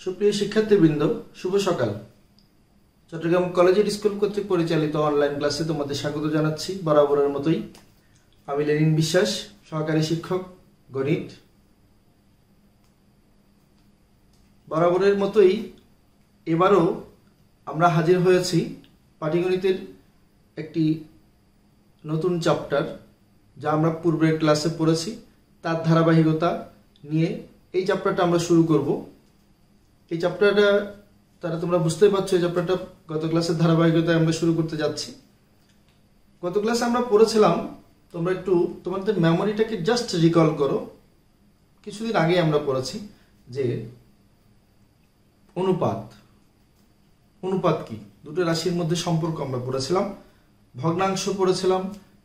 সুপ্রিয় শিক্ষার্থীবৃন্দ, শুভ সকাল। চট্টগ্রাম কলেজিয়েট স্কুল কর্তৃক পরিচালিত অনলাইন ক্লাসে তোমাদের স্বাগত জানাচ্ছি। বরাবরের মতোই আমি লেনিন বিশ্বাস, সহকারী শিক্ষক গণিত। বরাবরের মতোই এবারও আমরা হাজির হয়েছি পাটিগণিতের একটি নতুন চ্যাপ্টার, যা আমরা পূর্বের ক্লাসে পড়েছি, তার ধারাবাহিকতা নিয়ে এই চ্যাপ্টারটা আমরা শুরু করব। এই চ্যাপ্টারটা তারা তোমরা বুঝতেই পারছো, এই চ্যাপ্টারটা গত ক্লাসের ধারাবাহিকতায় আমরা শুরু করতে যাচ্ছি। গত ক্লাসে আমরা পড়েছিলাম, তোমরা একটু তোমাদের মেমোরিটাকে জাস্ট রিকল করো। কিছুদিন আগে আমরা পড়েছি যে অনুপাত কি, দুটো রাশির মধ্যে সম্পর্ক আমরা পড়েছিলাম। ভগ্নাংশ পড়েছিলাম,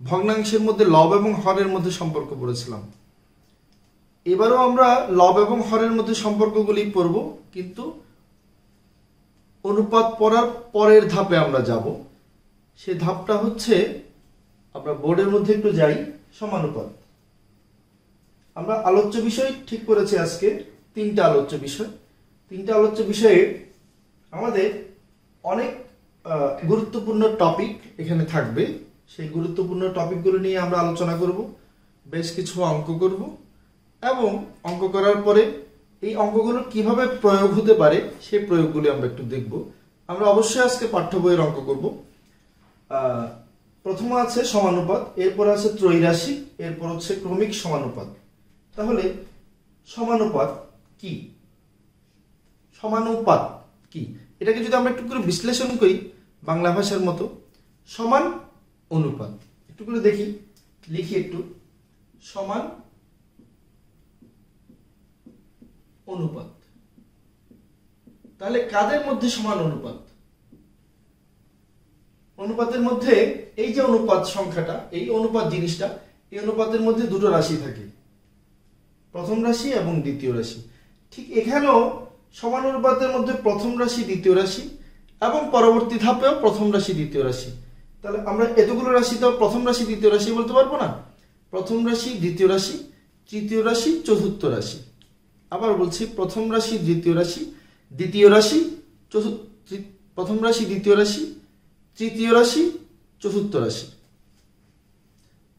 ভগ্নাংশের মধ্যে লব এবং হরের মধ্যে সম্পর্ক পড়েছিলাম। এবারও আমরা লব এবং হরের মধ্যে সম্পর্কগুলি পড়ব, কিন্তু অনুপাত পড়ার পরের ধাপে আমরা যাব। সেই ধাপটা হচ্ছে, আমরা বোর্ডের মধ্যে একটু যাই, সমানুপাত। আমরা আলোচ্য বিষয় ঠিক করেছি আজকে তিনটা আলোচ্য বিষয়ে আমাদের অনেক গুরুত্বপূর্ণ টপিক এখানে থাকবে। সেই গুরুত্বপূর্ণ টপিকগুলো নিয়ে আমরা আলোচনা করব, বেশ কিছু অঙ্ক করব, এবং অঙ্ক করার পরে এই অঙ্কগুলো কিভাবে প্রয়োগ হতে পারে সেই প্রয়োগগুলি আমরা একটু দেখব। আমরা অবশ্যই আজকে পাঠ্য বইয়ের অঙ্ক করব। প্রথমে আছে সমানুপাত, এরপর আছে ত্রৈরাশিক, এরপর হচ্ছে ক্রমিক সমানুপাত। তাহলে সমানুপাত কি, এটাকে যদি আমরা একটু করে বিশ্লেষণ করি বাংলা ভাষার মতো, সমান অনুপাত। একটু করে লিখি একটু, সমান অনুপাত। তাহলে কাদের মধ্যে সমান অনুপাত? অনুপাতের মধ্যে এই যে অনুপাত সংখ্যাটা, এই অনুপাত জিনিসটা, এই অনুপাতের মধ্যে দুটো রাশি থাকে, প্রথম রাশি এবং দ্বিতীয় রাশি। ঠিক এখানেও সমান অনুপাতের মধ্যে প্রথম রাশি, দ্বিতীয় রাশি, এবং পরবর্তী ধাপেও প্রথম রাশি, দ্বিতীয় রাশি। তাহলে আমরা এতগুলো রাশি তো প্রথম রাশি, দ্বিতীয় রাশি বলতে পারবো না। প্রথম রাশি, দ্বিতীয় রাশি, তৃতীয় রাশি, চতুর্থ রাশি। আবার বলছি, প্রথম রাশি, দ্বিতীয় রাশি, দ্বিতীয় রাশি, প্রথম রাশি, দ্বিতীয় রাশি, তৃতীয় রাশি, চতুর্থ রাশি।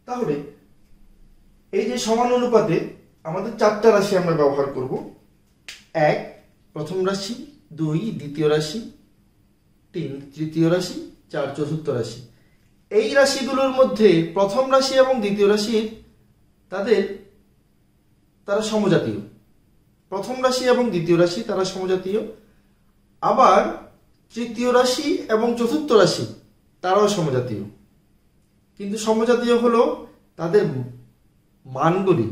তাহলে এই যে সমান অনুপাতে আমাদের চারটা রাশি আমরা ব্যবহার করব। 1 প্রথম রাশি, 2 দ্বিতীয় রাশি, 3 তৃতীয় রাশি, 4 চতুর্থ রাশি। এই রাশিগুলোর মধ্যে প্রথম রাশি এবং দ্বিতীয় রাশির তারা সমজাতীয়। প্রথম রাশি এবং দ্বিতীয় রাশি তারা সমজাতীয়। আবার তৃতীয় রাশি এবং চতুর্থ রাশি তারাও সমজাতীয়। কিন্তু সমজাতীয় হলো তাদের মানগুলি,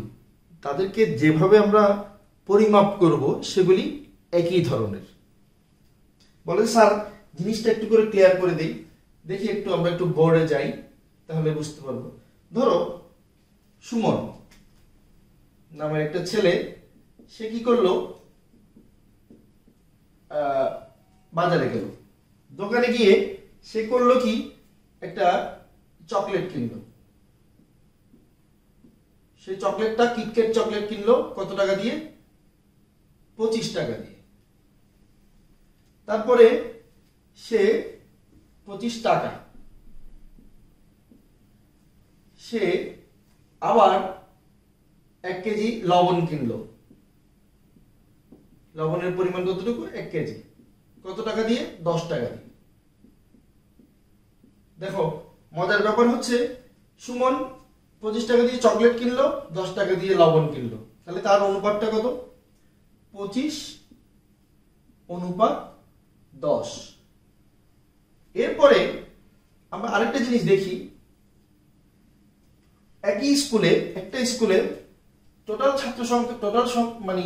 তাদেরকে যেভাবে আমরা পরিমাপ করব সেগুলি একই ধরনের। বলে স্যার জিনিসটা একটু করে ক্লিয়ার করে দেই, দেখি একটু আমরা একটু বোর্ডে যাই, তাহলে বুঝতে পারবো। ধরো সুমন নামের একটা ছেলে, সে কি করলো, বাজারে গেল, দোকানে গিয়ে সে করলো কি, একটা চকলেট কিনলো। সেই চকলেটটা কিটক্যাট চকলেট কিনলো কত টাকা দিয়ে? 25 টাকা দিয়ে। তারপরে সে 25 টাকা সে আবার 1 কেজি লবণ কিনলো। লবণের পরিমাণ কতটুকু? 1 কেজি। কত টাকা দিয়ে? 10 টাকা দিয়ে। দেখো মজার ব্যাপার হচ্ছে, সুমন 25 টাকা দিয়ে চকলেট কিনলো, 10 টাকা দিয়ে লবণ কিনলো। তাহলে তার অনুপাতটা কত? 25:10। এরপরে আমরা আরেকটা জিনিস দেখি, একই স্কুলে, একটা স্কুলে টোটাল ছাত্র সংখ্যা, মানে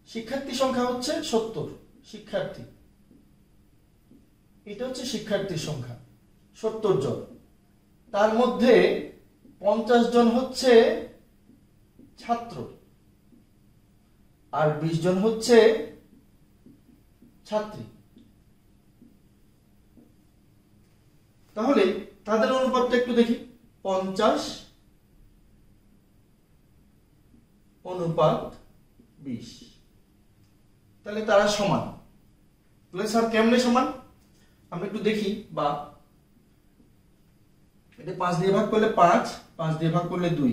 শিক্ষার্থী সংখ্যা হচ্ছে 70 শিক্ষার্থী। এটা হচ্ছে শিক্ষার্থীর সংখ্যা 70 জন। তার মধ্যে 50 জন হচ্ছে ছাত্র আর 20 জন হচ্ছে ছাত্রী। তাহলে তাদের অনুপাতটা একটু দেখি, 50:20। তাহলে তারা সমান। তাহলে স্যার কেমনে সমান আমরা একটু দেখি। বা এটা 5 দিয়ে ভাগ করলে 5, 5 দিয়ে ভাগ করলে 2,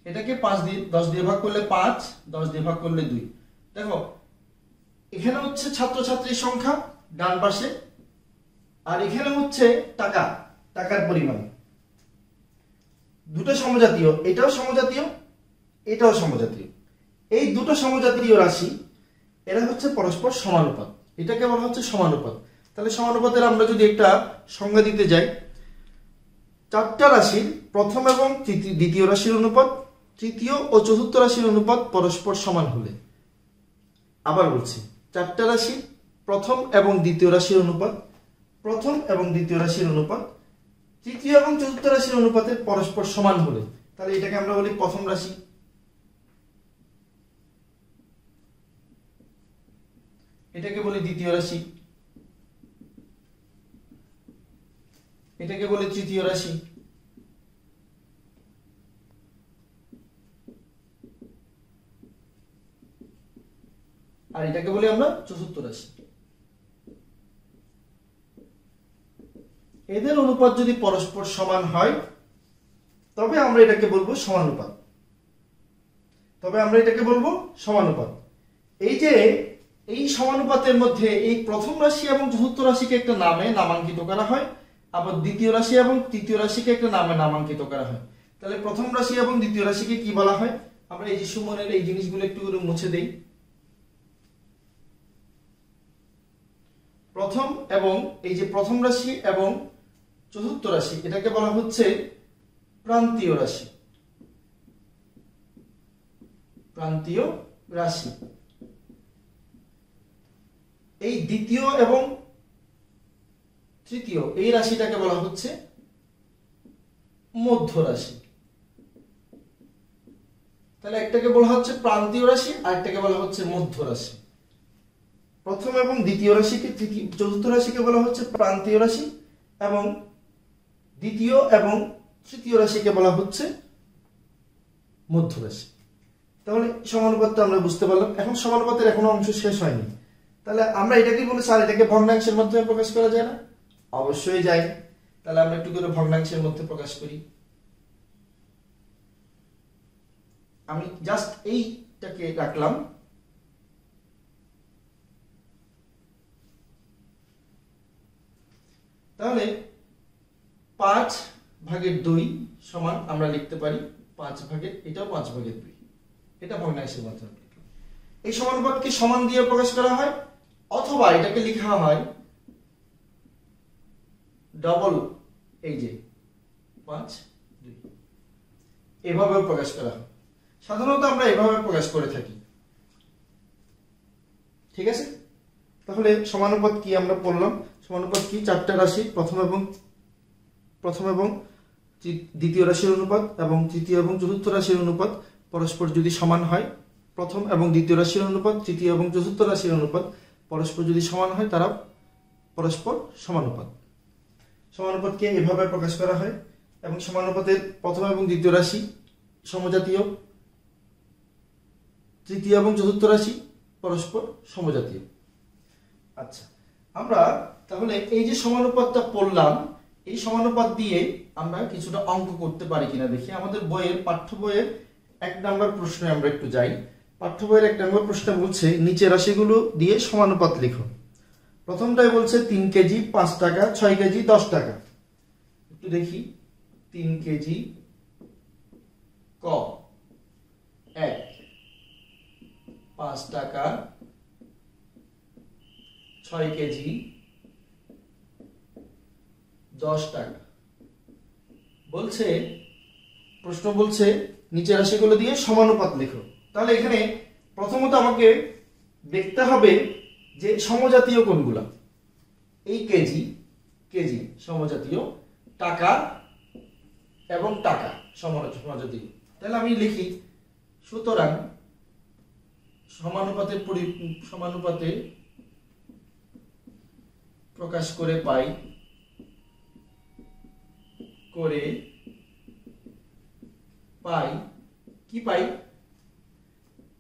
এটাকে 5 দিয়ে 10 দিয়ে ভাগ করলে 5, 10 দিয়ে ভাগ করলে 2। দেখো এখানে হচ্ছে ছাত্রছাত্রীর সংখ্যা ডান পাশে, আর এখানে হচ্ছে টাকার পরিমাণ। দুটো সমজাতীয়, এটাও সমজাতীয়, এটাও সমজাতীয়। এই দুটো সমজাতীয় রাশি এরা হচ্ছে পরস্পর সমানুপাত, এটাকে বলা হচ্ছে সমানুপাত। তাহলে সমানুপাতের আমরা যদি একটা সংজ্ঞা দিতে যাই, চারটা রাশির প্রথম এবং দ্বিতীয় রাশির অনুপাত, তৃতীয় ও চতুর্থ রাশির অনুপাত পরস্পর সমান হলে। আবার বলছি, চারটা রাশির প্রথম এবং দ্বিতীয় রাশির অনুপাত, প্রথম এবং দ্বিতীয় রাশির অনুপাত তৃতীয় এবং চতুর্থ রাশির অনুপাতের পরস্পর সমান হলে, তাহলে এটাকে আমরা বলি প্রথম রাশি, এটাকে বলি দ্বিতীয় রাশি, এটাকে বলি তৃতীয় রাশি, আর এটাকে বলি আমরা চতুর্থ রাশি। এদের অনুপাত যদি পরস্পর সমান হয় তবে আমরা এটাকে বলবো সমানুপাত, এই যে এই সমানুপাতের মধ্যে এই প্রথম রাশি এবং চতুর্থ রাশিকে একটা নামে নামাঙ্কিত করা হয়, আবার দ্বিতীয় রাশি এবং তৃতীয় রাশিকে একটা নামে নামাঙ্কিত করা হয়। তাহলে প্রথম রাশি এবং দ্বিতীয় রাশিকে কি বলা হয়? আমরা এই যে সুমনের এই জিনিসগুলো একটু করে মুছে দেই। প্রথম এবং এই যে প্রথম রাশি এবং চতুর্থ রাশি, এটাকে বলা হচ্ছে প্রান্তীয় রাশি, প্রান্তীয় রাশি। এই দ্বিতীয় এবং তৃতীয় এই রাশিটাকে বলা হচ্ছে মধ্য রাশি। তাহলে একটাকে বলা হচ্ছে প্রান্তীয় রাশি, আরেকটাকে বলা হচ্ছে মধ্য রাশি। প্রথম এবং দ্বিতীয় রাশিকে, চতুর্থ রাশিকে বলা হচ্ছে প্রান্তীয় রাশি, এবং দ্বিতীয় এবং তৃতীয় রাশিকে বলা হচ্ছে মধ্য রাশি। তাহলে সমানুপাতটা আমরা বুঝতে পারলাম। এখন সমানুপাতের এখনো অংশ শেষ হয়নি। তাহলে আমরা এটাকে বলি স্যার এটাকে ভগ্নাংশের মাধ্যমে প্রকাশ করা যায় না? অবশ্যই যায়। তাহলে আমরা একটু করে ভগ্নাংশের মধ্যে প্রকাশ করি। আমি জাস্ট এইটাকে রাখলাম। তাহলে 5/2 সমান আমরা লিখতে পারি 5/, এটাও 5/2, এটা ভগ্নাংশের মাধ্যমে। এই সমানুপাতকে সমান দিয়ে প্রকাশ করা হয়, অথবা এটাকে লেখা হয় ডবল, এই যে 5/2, এভাবেও প্রকাশ করা হয়। সাধারণত আমরা এভাবে প্রকাশ করে থাকি। ঠিক আছে? তাহলে সমানুপাত কি আমরা পড়লাম। সমানুপাত কি? চারটা রাশি প্রথম এবং দ্বিতীয় রাশির অনুপাত এবং তৃতীয় এবং চতুর্থ রাশির অনুপাত পরস্পর যদি সমান হয়, প্রথম এবং দ্বিতীয় রাশির অনুপাত, তৃতীয় এবং চতুর্থ রাশির অনুপাত পরস্পর যদি সমান হয়, তারা পরস্পর সমানুপাত। সমানুপাতকে এভাবে প্রকাশ করা হয়। এবং সমানুপাতের প্রথম এবং দ্বিতীয় রাশি সমজাতীয়, তৃতীয় এবং চতুর্থ রাশি পরস্পর সমজাতীয়। আচ্ছা, আমরা তাহলে এই যে সমানুপাতটা পড়লাম, এই সমানুপাত দিয়ে আমরা কিছুটা অঙ্ক করতে পারি কিনা দেখি। আমাদের বইয়ের পাঠ্য বইয়ের 1 নম্বর প্রশ্নে আমরা একটু যাই। পাঠ্য বইয়ের 1 নম্বর প্রশ্ন বলছে নিচে রাশিগুলো দিয়ে সমানুপাত লিখো। প্রথমটাই বলছে 3 কেজি 5 টাকা, 6 কেজি 10 টাকা। একটু দেখি। 3 কেজি ক 1, 5 টাকা, 6 কেজি 10 টাকা। বলছে, প্রশ্ন বলছে নিচে রাশিগুলো দিয়ে সমানুপাত লিখো। তাহলে এখানে প্রথমত আমাকে দেখতে হবে যে সমজাতীয় কোনগুলা। এই কেজি সমজাতীয়, টাকা এবং টাকা সমজাতীয়। তাহলে আমি লিখি, সুতরাং সমানুপাতে প্রকাশ করে পাই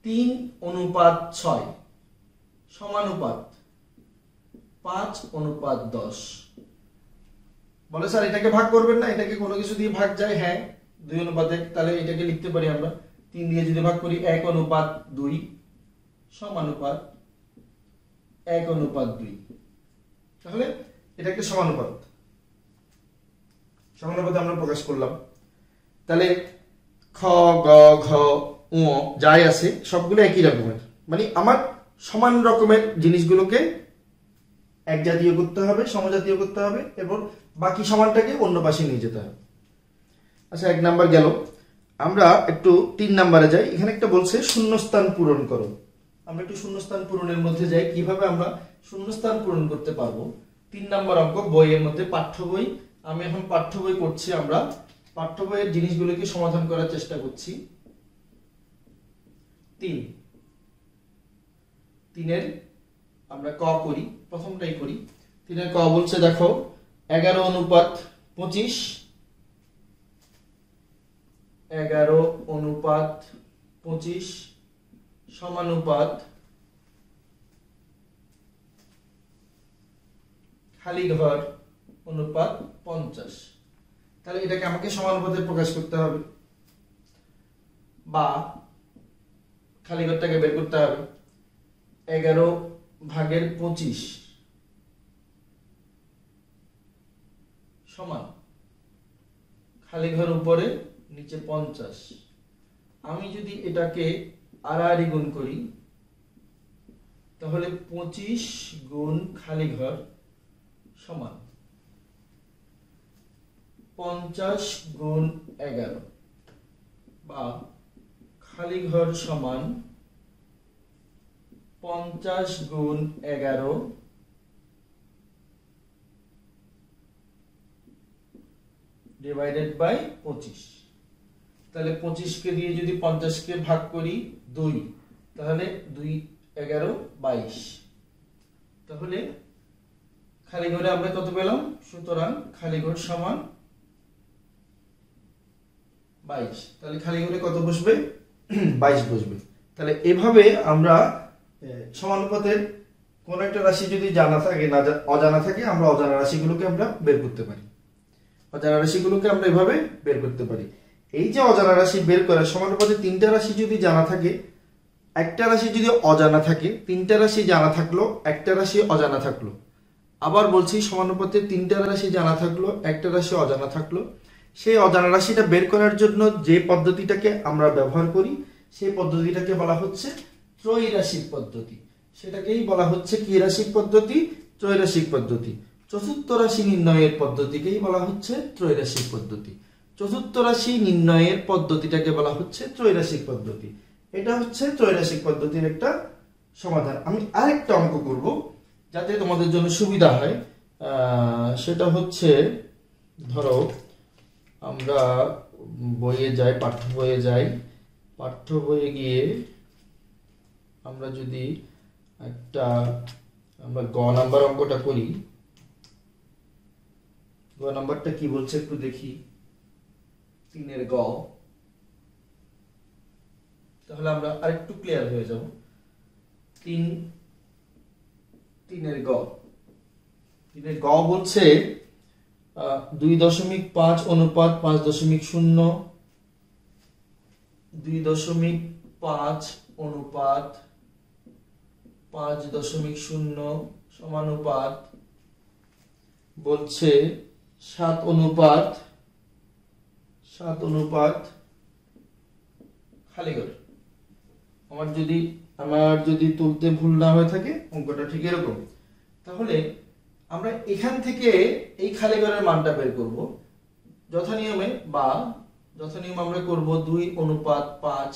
3:6। সমানুপাত 5:10। বলে স্যার এটাকে ভাগ করবেন না, এটাকে কোনো কিছু দিয়ে ভাগ যায়? হ্যাঁ, 2:1, তাহলে এটাকে লিখতে পারি আমরা 3 দিয়ে যদি ভাগ করি 1:2 সমানুপাত 1:2। তাহলে এটা একটা সমানুপাত আমরা প্রকাশ করলাম। তাহলে খ, গ, ঘ, উ যাই আছে সবগুলো একই রকমের, মানে আমার সমান রকমের জিনিসগুলোকে এক জাতীয় করতে হবে, সমজাতীয় করতে হবে, এবং বাকি সমানটাকে অন্য পাশে নিয়ে যেতে হবে। আচ্ছা, 1 নাম্বার গেল। আমরা একটু 3 নাম্বারে যাই। এখানে একটা বলছে শূন্যস্থান পূরণ করো। আমরা একটু শূন্যস্থান পূরণের মধ্যে যাই, কিভাবে আমরা শূন্যস্থান পূরণ করতে পারবো। 3 নাম্বার অঙ্ক, বইয়ের মধ্যে পাঠ্য বই। আমি এখন পাঠ্য বই করছি, আমরা পাঠ্য বইয়ের জিনিসগুলোকে সমাধান করার চেষ্টা করছি। 3-এর আমরা ক করি, প্রথমটাই করি। 3-এর ক বলছে দেখো 11:25 11:25 সমানুপাত খালি ঘর অনুপাত 50। তাহলে এটাকে আমাকে সমানুপাতে প্রকাশ করতে হবে, বা খালি ঘরটাকে বের করতে হবে। 11/25 সমান খালি ঘর উপরে নিচে 50। আমি যদি এটাকে আড়াআড়ি গুণ করি তাহলে 25 গুণ খালি ঘর সমান 50 গুণ 11, বা খালি ঘর সমান 50 গুণ 11 ডিভাইডেড বাই 25। তাহলে 25কে দিয়ে যদি 50কে ভাগ করি 2, তাহলে 2 11 22। তাহলে খালি ঘরে আমরা কত পেলাম? সুতরাং খালি ঘর সমান 22। তাহলে খালি ঘরে কত বসবে? 22 বসবে। তাহলে এভাবে আমরা সমানুপাতের কোন একটা রাশি যদি জানা থাকে, না অজানা থাকে, আমরা অজানা রাশিগুলোকে আমরা বের করতে পারি। অজানা রাশিগুলোকে আমরা এভাবে বের করতে পারি। এই যে অজানা রাশি বের করা, সমানুপাতে 3টা রাশি যদি জানা থাকে, একটা রাশি যদি অজানা থাকে, 3টা রাশি জানা থাকলো, একটা রাশি অজানা থাকলো। আবার বলছি, সমানুপাতে 3টা রাশি জানা থাকলো, একটা রাশি অজানা থাকলো, সেই অজানা রাশিটা বের করার জন্য যে পদ্ধতিটাকে আমরা ব্যবহার করি, সেই পদ্ধতিটাকে বলা হচ্ছে ত্রৈরাশিক পদ্ধতি। সেটাকেই বলা হচ্ছে কি রাশিক পদ্ধতি? ত্রৈরাশিক পদ্ধতি। চতুর্থ রাশি নির্ণয়ের পদ্ধতিকেই বলা হচ্ছে ত্রৈরাশিক পদ্ধতি। চতুর্থ রাশি নির্ণয়ের পদ্ধতিটাকে বলা হচ্ছে ত্রৈরাশিক পদ্ধতি। এটা হচ্ছে ত্রৈরাশিক পদ্ধতির একটা সমাধান। আমি আরেকটা অঙ্ক করব যাতে তোমাদের জন্য সুবিধা হয়। সেটা হচ্ছে, ধরো আমরা বইয়ে যাই, পাঠ্য বইয়ে যাই। পাঠ্য বইয়ে গিয়ে আমরা যদি আমরা গ নাম্বার অঙ্কটা করি। গ নাম্বারটা কি বলছে একটু দেখি। 3-এর গ। তাহলে আমরা আরেকটু ক্লিয়ার হয়ে যাব। 3-এর গ। 3-এর গ বলছে 2.5 অনুপাত 5.0, 2.5 অনুপাত 5.0 সমানুপাত বলছে 7 অনুপাত খালি ঘর। আমার যদি তুলতে ভুল না হয়ে থাকে, অঙ্কটা ঠিক এরকম। তাহলে আমরা এখান থেকে এই খালি ঘরের মানটা বের করব যথানিয়মে, বা যথানিয়ম আমরা করব 2:5,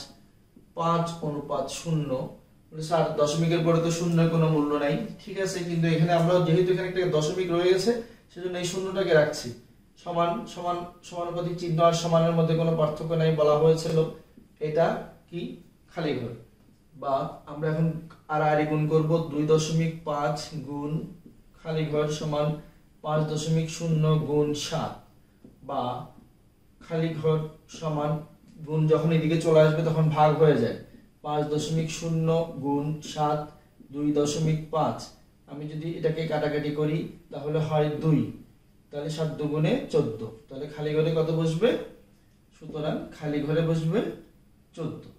5:0। স্যার দশমিকের পরে তো শূন্যের কোনো মূল্য নাই, ঠিক আছে, কিন্তু এখানে আমরা যেহেতু এখানে একটা দশমিক রয়ে গেছে, সেজন্য এই শূন্যটাকে রাখছি। সমানুপাতিক চিহ্ন আর সমানের মধ্যে কোনো পার্থক্য নাই বলা হয়েছিল। এটা কি? খালি ঘর। বা আমরা এখন আড়াআড়ি গুণ করব, 2.5 গুণ খালি ঘর সমান 5.0 গুণ 7, বা খালি ঘর সমান গুণ যখন এদিকে চলে আসবে তখন ভাগ হয়ে যায়। 5.0 গুণ 7 2.5। আমি যদি এটাকে কাটাকাটি করি তাহলে হয় 2, তাহলে 7 দুগুণে 14, তাহলে খালি ঘরে কত বসবে? সুতরাং খালি ঘরে বসবে 14।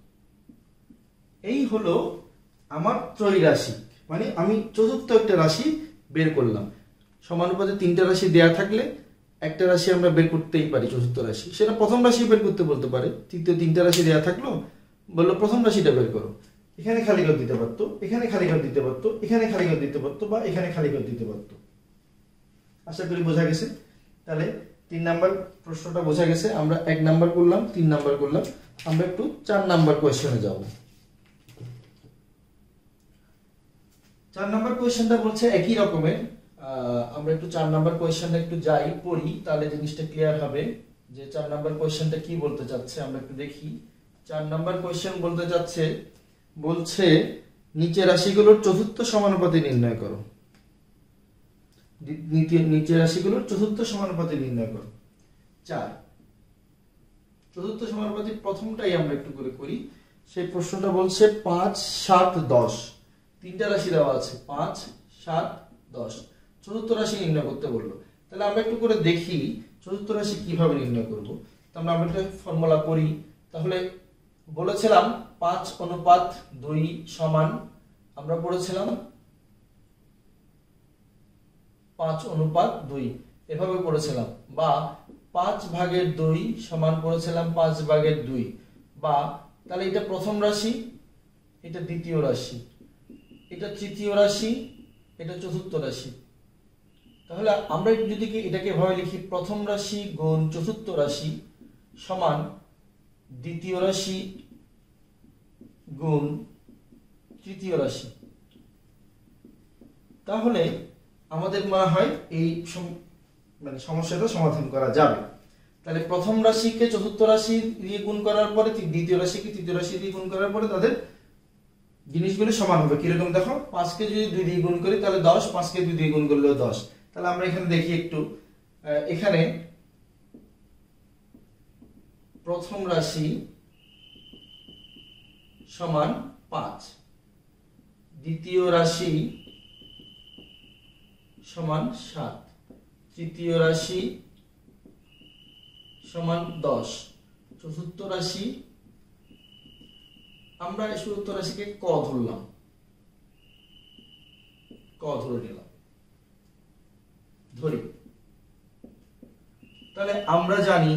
এই হলো আমার ত্রৈরাশিক, মানে আমি চতুর্থ একটা রাশি বের করলাম। সমানুপাতে 3টা রাশি দেয়া থাকলে একটা রাশি আমরা বের করতেই পারি, চতুর্থ রাশি। সেটা প্রথম রাশি বের করতে বলতে পারে, তৃতীয় 3টা রাশি দেয়া থাকলো, বললো প্রথম রাশিটা বের করো। এখানে খালি ঘর দিতে পারতো, এখানে খালি ঘর দিতে পারতো, এখানে খালি ঘর দিতে পারতো, বা এখানে খালি ঘর দিতে পারতো। আশা করি বোঝা গেছে। তাহলে 3 নাম্বার প্রশ্নটা বোঝা গেছে। আমরা 1 নাম্বার করলাম, 3 নাম্বার করলাম। আমরা একটু 4 নাম্বার কোয়েশ্চেনে যাব। 4 নাম্বার কোয়েশ্চেনটা বলছে একই রকমের। আমরা একটু 4 নাম্বার কোয়েশ্চেনটা একটু যাই পড়ি, তাহলে জিনিসটা ক্লিয়ার হবে যে 4 নাম্বার কোয়েশ্চেনটা কি বলতে চাচ্ছে। আমরা একটু দেখি। 4 নাম্বার কোয়েশ্চেন বলতে চাচ্ছে, বলছে নিচের রাশিগুলোর চতুর্থ সমানুপাতি নির্ণয় করো। নিচের রাশিগুলোর চতুর্থ সমানুপাতি নির্ণয় করো। 4 চতুর্থ সমানুপাতি প্রথমটাই আমরা একটু করে করি। সেই প্রশ্নটা বলছে 5, 7, 10। 3টা রাশি দেওয়া আছে, 5, 7, 10। চতুর্থ রাশি নির্ণয় করতে বললো। তাহলে আমরা একটু করে দেখি চতুর্থ রাশি কিভাবে নির্ণয় করব। তো আমরা একটা ফর্মুলা করি। তাহলে বলেছিলাম 5:2 সমান, আমরা পড়েছিলাম 5:2 এভাবে পড়েছিলাম, বা 5/2 সমান পড়েছিলাম 5/2, বা তাহলে এটা প্রথম রাশি, এটা দ্বিতীয় রাশি, এটা তৃতীয় রাশি, এটা চতুর্থ রাশি। তাহলে আমরা যদি এটাকে এভাবে লিখি, প্রথম রাশি গুণ চতুর্থ রাশি সমান দ্বিতীয় রাশি গুণ তৃতীয় রাশি, তাহলে আমাদের মনে হয় এই সমস্যাটা সমাধান করা যাবে। তাহলে প্রথম রাশিকে চতুর্থ রাশি দিয়ে গুণ করার পরে, দ্বিতীয় রাশিকে তৃতীয় রাশি দিয়ে গুণ করার পরে তাদের জিনিসগুলো সমান হবে। কিরকম দেখো, 5কে যদি 2 দিয়ে গুণ করি তাহলে 10, 5কে 2 দিয়ে গুণ করলেও 10। তাহলে আমরা এখানে দেখি একটু, এখানে প্রথম রাশি সমান 5, দ্বিতীয় রাশি সমান 7, তৃতীয় রাশি সমান 10, চতুর্থ রাশি, আমরা চতুর্থ রাশিকে ক ধরলাম, ক ধরে নিলাম, ধরি। তাহলে আমরা জানি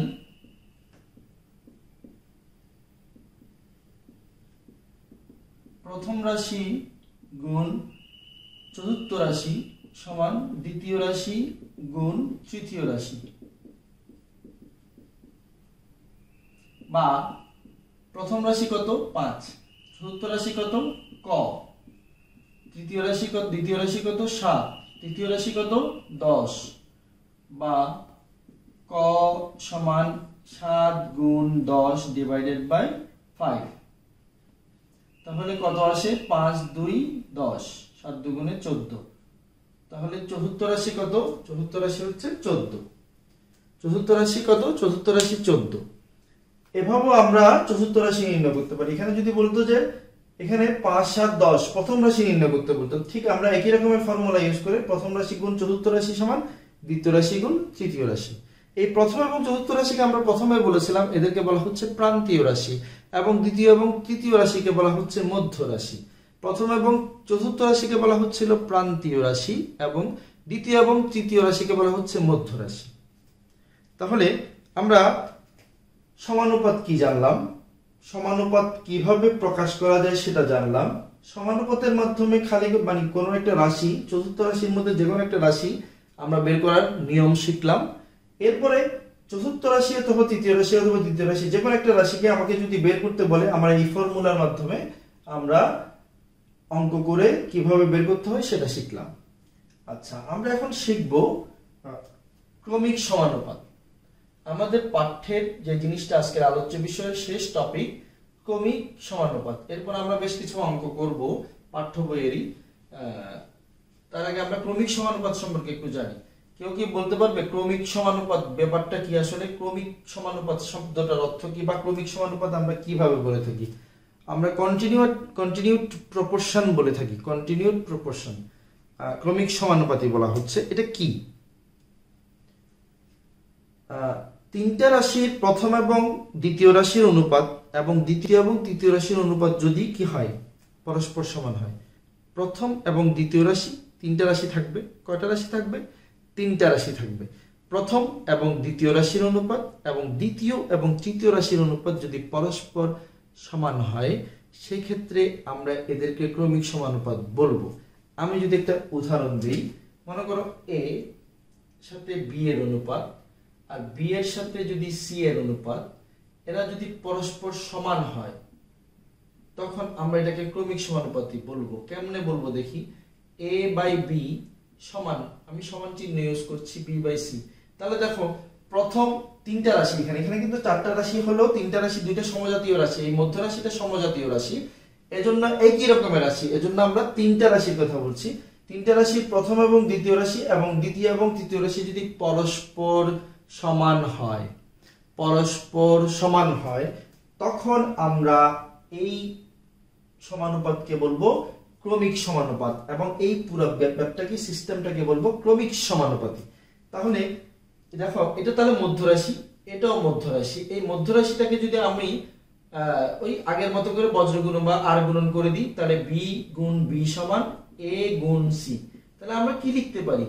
প্রথম রাশি গুণ চতুর্থ রাশি সমান দ্বিতীয় রাশি গুণ তৃতীয় রাশি, বা প্রথম রাশি কত 5, চতুর্থ রাশি কত ক, তৃতীয় রাশি কত, দ্বিতীয় রাশি কত 7, তৃতীয় রাশি কত 10, বা ক সমান 7 গুণ 10 ডিভাইডেড বাই 5। তাহলে কত আসে, 5, 2, 10, 7 দুগুণে 14। তাহলে চতুর্থ রাশি কত, চতুর্থ রাশি হচ্ছে 14। চতুর্থ রাশি কত, চতুর্থ রাশি 14। এভাবেও আমরা চতুর্থ রাশি নির্ণয় করতে পারি। এখানে যদি বলতো যে এখানে 5, 7, 10 প্রথম রাশি নির্ণয় করতে বলতো, ঠিক আমরা একই রকমের ফর্মুলা ইউজ করে প্রথম রাশি গুণ চতুর্থ রাশি সমান দ্বিতীয় রাশি গুণ তৃতীয় রাশি। এই প্রথম এবং চতুর্থ রাশিকে আমরা প্রথমে বলেছিলাম এদেরকে বলা হচ্ছে প্রান্তীয় রাশি, এবং দ্বিতীয় এবং তৃতীয় রাশিকে বলা হচ্ছে মধ্য রাশি। প্রথম এবং চতুর্থ রাশিকে বলা হচ্ছিল প্রান্তীয় রাশি, এবং দ্বিতীয় এবং তৃতীয় রাশিকে বলা হচ্ছে মধ্য রাশি। তাহলে আমরা সমানুপাত কি জানলাম, সমানুপাত কিভাবে প্রকাশ করা যায় সেটা জানলাম। সমানুপাতের মাধ্যমে খালি কোনো একটা রাশি, চতুর্থ রাশির মধ্যে যে কোনো একটা রাশি আমরা বের করার নিয়ম শিখলাম। এরপরে চতুর্থ রাশি অথবা তৃতীয় রাশি অথবা দ্বিতীয় রাশি যে কোনো একটা রাশিকে আমাকে যদি বের করতে বলে, আমরা এই ফর্মুলার মাধ্যমে আমরা অঙ্ক করে কিভাবে বের করতে হয় সেটা শিখলাম। আচ্ছা, আমরা এখন শিখব ক্রমিক সমানুপাত। আমাদের পাঠ্যের যে জিনিসটা আজকের আলোচ্য বিষয়ের শেষ টপিক ক্রমিক সমানুপাত। এরপর আমরা বেশ কিছু অঙ্ক করব পাঠ্য বইয়েরই। তার আগে আমরা ক্রমিক সমানুপাত সম্পর্কে একটু জানি। কেউ কি বলতে পারবে ক্রমিক সমানুপাত ব্যাপারটা কি? আসলে ক্রমিক সমানুপাত শব্দটার অর্থ কি, বা ক্রমিক সমানুপাত আমরা কিভাবে বলে থাকি? আমরা কন্টিনিউড প্রপোর্শন বলে থাকি। কন্টিনিউড প্রপোর্শন, ক্রমিক সমানুপাতি বলা হচ্ছে। এটা কি? তিনটা রাশির প্রথম এবং দ্বিতীয় রাশির অনুপাত এবং দ্বিতীয় এবং তৃতীয় রাশির অনুপাত যদি কি হয়, পরস্পর সমান হয়। প্রথম এবং দ্বিতীয় রাশি, তিনটা রাশি থাকবে। কয়টা রাশি থাকবে? তিনটা রাশি থাকবে। প্রথম এবং দ্বিতীয় রাশির অনুপাত এবং দ্বিতীয় এবং তৃতীয় রাশির অনুপাত যদি পরস্পর সমান হয়, সেই ক্ষেত্রে আমরা এদেরকে ক্রমিক সমানুপাত বলবো। আমি যদি একটা উদাহরণ দিই, মনে করো এ সাথে বি এর অনুপাত আর বি এর সাথে যদি সি এর অনুপাত, এরা যদি পরস্পর সমান হয়, তখন আমরা এটাকে ক্রমিক সমানুপাতি বলবো। কেমনে বলবো দেখি? এ বাই বি সমান, আমি সমান চিহ্ন ইউজ করছি, বি বাই সি। তাহলে দেখো, প্রথম তিনটা রাশি, এখানে কিন্তু চারটা রাশি হলো, তিনটা রাশি দুইটা সমজাতীয় রাশি, এই মধ্য রাশিটা সমজাতীয় রাশি, এজন্য একই রকমের রাশি, এজন্য আমরা তিনটা রাশির কথা বলছি। তিনটা রাশির প্রথম এবং দ্বিতীয় রাশি এবং দ্বিতীয় এবং তৃতীয় রাশি যদি পরস্পর সমান হয়, পরস্পর সমান হয়, তখন আমরা এই সমানুপাতকে বলবো ক্রমিক সমানুপাত, এবং এই পুরো ব্যাপারটাকে, সিস্টেমটাকে বলবো ক্রমিক সমানুপাতি। তাহলে দেখো, এটা তাহলে মধ্যরাশি, এটাও মধ্যরাশি। এই মধ্যরাশিটাকে যদি আমি ওই আগের মতো করে বজ্র গুণ বা আর গুণন করে দিই, তাহলে বি গুণ বি সমান এ গুণ সি। তাহলে আমরা কি লিখতে পারি?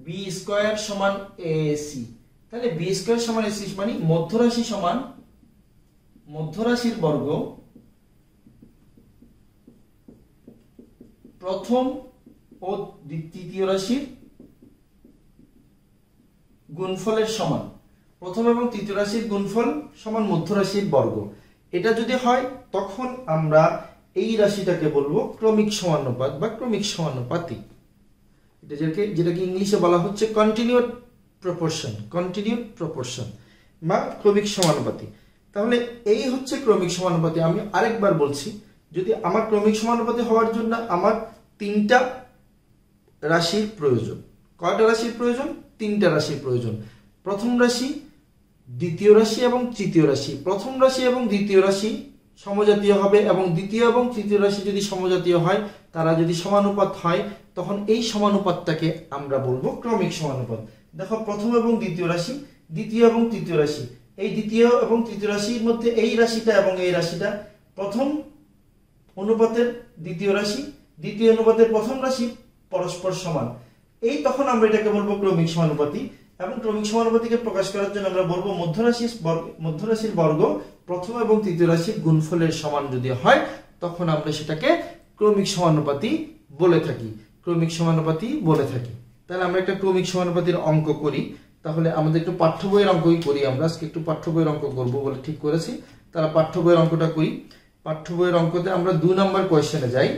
বি স্কয়ার সমান এ সি। তাহলে বি স্কয়ার সমান এ সি মানে মধ্যরাশি সমান মধ্যরাশির বর্গ প্রথম ও তৃতীয় রাশির গুণফলের সমান। প্রথম এবং তৃতীয় রাশির গুণফল সমান মধ্যরাশির বর্গ। এটা যদি হয়, তখন আমরা এই রাশিটাকে বলবো ক্রমিক সমানুপাত বা ক্রমিক সমানুপাতি। এটা যেটাকে ইংলিশে বলা হচ্ছে কন্টিনিউড প্রপোর্শন বা ক্রমিক সমানুপাতি। তাহলে এই হচ্ছে ক্রমিক সমানুপাতি। আমি আরেকবার বলছি, যদি আমার ক্রমিক সমানুপাতি হওয়ার জন্য আমার তিনটা রাশির প্রয়োজন। কয়টা রাশির প্রয়োজন? তিনটা রাশির প্রয়োজন। প্রথম রাশি, দ্বিতীয় রাশি এবং তৃতীয় রাশি। প্রথম রাশি এবং দ্বিতীয় রাশি সমজাতীয় হবে, এবং দ্বিতীয় এবং তৃতীয় রাশি যদি সমজাতীয় হয়, তারা যদি সমানুপাত হয়, তখন এই সমানুপাতটাকে আমরা বলবো ক্রমিক সমানুপাত। দেখো, প্রথম এবং দ্বিতীয় রাশি, দ্বিতীয় এবং তৃতীয় রাশি, এই দ্বিতীয় এবং তৃতীয় রাশির মধ্যে এই রাশিটা এবং এই রাশিটা প্রথম অনুপাতের দ্বিতীয় রাশি, দ্বিতীয় অনুপাতের প্রথম রাশি পরস্পর সমান। এই তখন আমরা এটাকে বলবো ক্রমিক সমানুপাতি। এবং ক্রমিক সমানুপাতিকে প্রকাশ করার জন্য আমরা বলবো মধ্যরাশির বর্গ প্রথম এবং তৃতীয় রাশির গুণফলের সমান যদি হয়, তখন আমরা সেটাকে ক্রমিক সমানুপাতি বলে থাকি। তাহলে আমরা একটা ক্রমিক সমানুপাতির অঙ্ক করি। তাহলে আমাদের একটু পাঠ্য বইয়ের অঙ্কই করি। আমরা আজকে একটু পাঠ্য বইয়ের অঙ্ক করবো বলে ঠিক করেছি। তারা পাঠ্য বইয়ের অঙ্কটা করি। পাঠ্য বইয়ের অঙ্কতে আমরা 2 নম্বর কোয়েশ্চেনে যাই।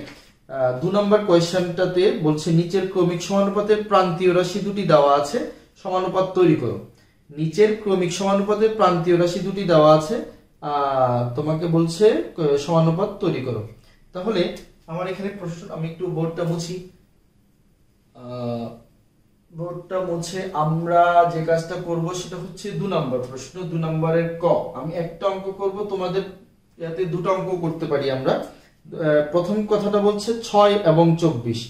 2 নম্বর কোয়েশ্চেনটাতে বলছে, নিচের ক্রমিক সমানুপাতের প্রান্তীয় রাশি দুটি দেওয়া আছে, সমানুপাত তৈরি করো। নিচের ক্রমিক সমানুপাতের প্রান্তীয় রাশি দুটি দেওয়া আছে, তোমাকে বলছে সমানুপাত তৈরি করো। তাহলে আমার এখানে প্রশ্ন, আমি একটু বোর্ডটা মুছে আমরা যে কাজটা করব সেটা হচ্ছে 2 নম্বর প্রশ্ন, 2 নম্বরের ক। আমি একটা অঙ্ক করব, তোমাদের ইয়াতে দুটো অঙ্ক করতে পারি আমরা। প্রথম কথাটা বলছে 6 এবং 24।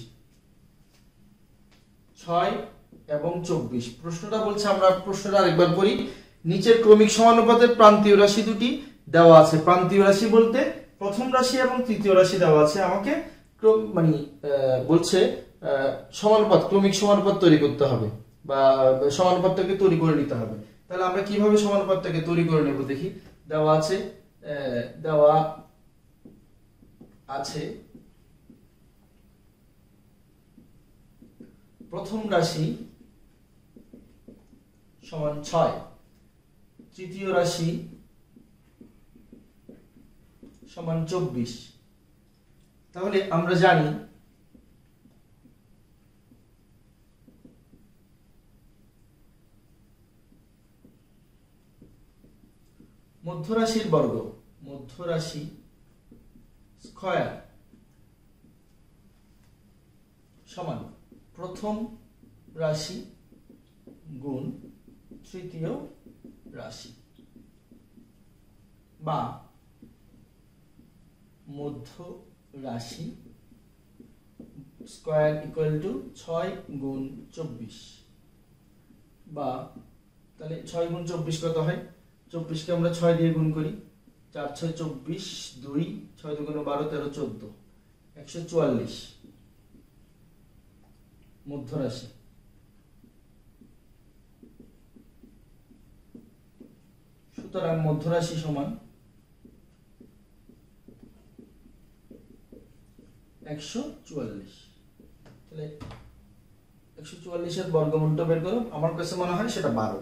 6 এবং 24 প্রশ্নটা বলছে, আমরা প্রশ্নটা আরেকবার পড়ি। নিচের ক্রমিক সমানুপাতের প্রান্তীয় রাশি দুটি দেওয়া আছে। প্রান্তীয় রাশি বলতে প্রথম রাশি এবং তৃতীয় রাশি দেওয়া আছে। আমাকে বলছে সমানুপাত, ক্রমিক সমানুপাত তৈরি করতে হবে বা সমানুপাতটাকে তৈরি করে নিতে হবে। তাহলে আমরা কিভাবে সমানুপাতটাকে তৈরি করে নেব দেখি। দেওয়া আছে প্রথম রাশি সমান 6, তৃতীয় রাশি সমান 24। তাহলে আমরা জানি মধ্যরাশির বর্গ, মধ্যরাশি স্কয়ার সমান প্রথম রাশি গুণ তৃতীয় রাশি, বা মধ্য রাশি স্কয়ার ইকুয়াল টু 6 গুণ 24, বা তাহলে 6 গুণ 24 কত হয়? 24 কে আমরা 6 দিয়ে গুণ করি, 4 6 24, 2 6 2 12 13 14, 144 মধ্য রাশি। সুতরাং মধ্য রাশি সমান 144। তাহলে 144 এর বর্গমূলটা বের করো। আমার কাছে মনে হয় সেটা 12।